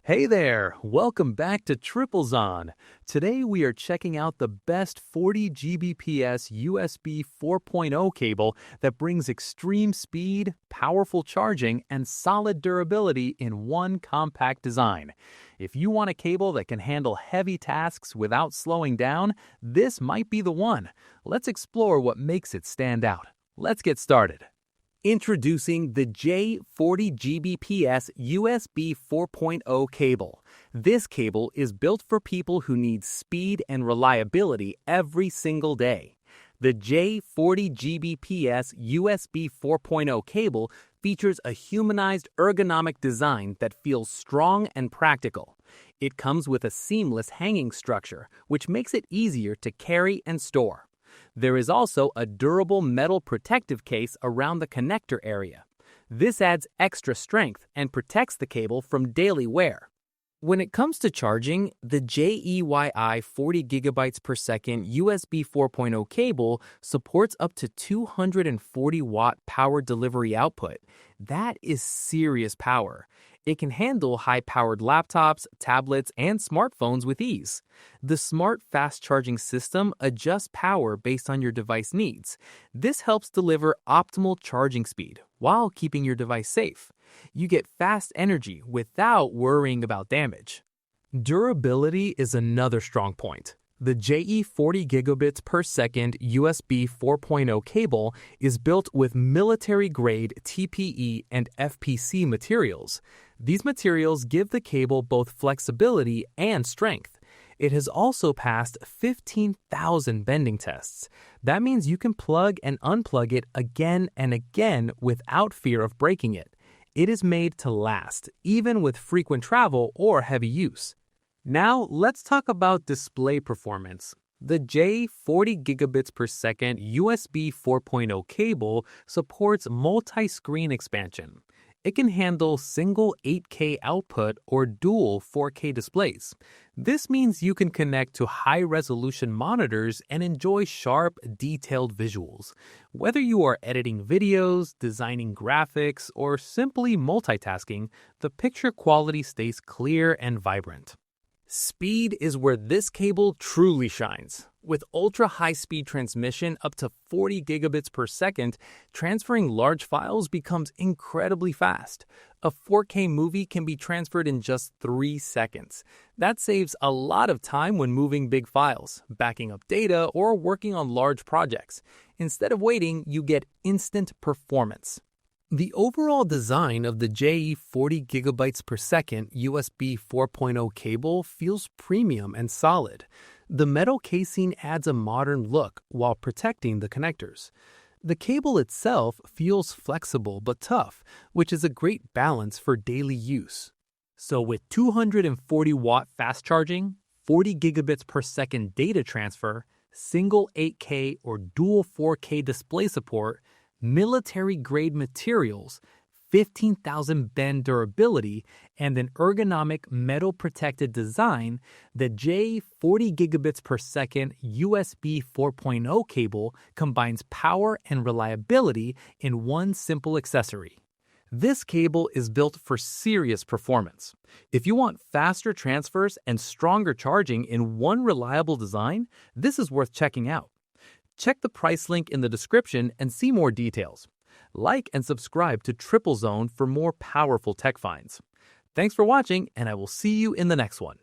Hey there, welcome back to Triplezon. Today we are checking out the best 40 Gbps USB 4.0 cable that brings extreme speed, powerful charging, and solid durability in one compact design. If you want a cable that can handle heavy tasks without slowing down, this might be the one. Let's explore what makes it stand out. Let's get started. Introducing the J40 Gbps USB 4.0 cable. This cable is built for people who need speed and reliability every single day. The J40 Gbps USB 4.0 cable features a humanized ergonomic design that feels strong and practical. It comes with a seamless hanging structure, which makes it easier to carry and store. There is also a durable metal protective case around the connector area. This adds extra strength and protects the cable from daily wear. When it comes to charging, the JEYI 40 GB per second USB 4.0 cable supports up to 240 watt power delivery output. That is serious power. It can handle high-powered laptops, tablets, and smartphones with ease. The smart fast charging system adjusts power based on your device needs. This helps deliver optimal charging speed while keeping your device safe. You get fast energy without worrying about damage. Durability is another strong point. The JE 40 gigabits per second USB 4.0 cable is built with military-grade TPE and FPC materials. These materials give the cable both flexibility and strength. It has also passed 15,000 bending tests. That means you can plug and unplug it again and again without fear of breaking it. It is made to last, even with frequent travel or heavy use. Now, let's talk about display performance. The J40 gigabits per second USB 4.0 cable supports multi-screen expansion. It can handle single 8K output or dual 4K displays. This means you can connect to high-resolution monitors and enjoy sharp, detailed visuals. Whether you are editing videos, designing graphics, or simply multitasking, the picture quality stays clear and vibrant. Speed is where this cable truly shines. With ultra-high-speed transmission up to 40 gigabits per second, transferring large files becomes incredibly fast. A 4K movie can be transferred in just 3 seconds. That saves a lot of time when moving big files, backing up data, or working on large projects. Instead of waiting, you get instant performance. The overall design of the JE 40 gigabytes per second USB 4.0 cable feels premium and solid. The metal casing adds a modern look while protecting the connectors. The cable itself feels flexible but tough, which is a great balance for daily use. So with 240 watt fast charging, 40 gigabits per second data transfer, single 8K or dual 4K display support, military-grade materials, 15,000 bend durability, and an ergonomic metal-protected design, the J40 gigabits per second USB 4.0 cable combines power and reliability in one simple accessory. This cable is built for serious performance. If you want faster transfers and stronger charging in one reliable design, this is worth checking out. Check the price link in the description and see more details. Like and subscribe to Triplezon for more powerful tech finds. Thanks for watching, and I will see you in the next one.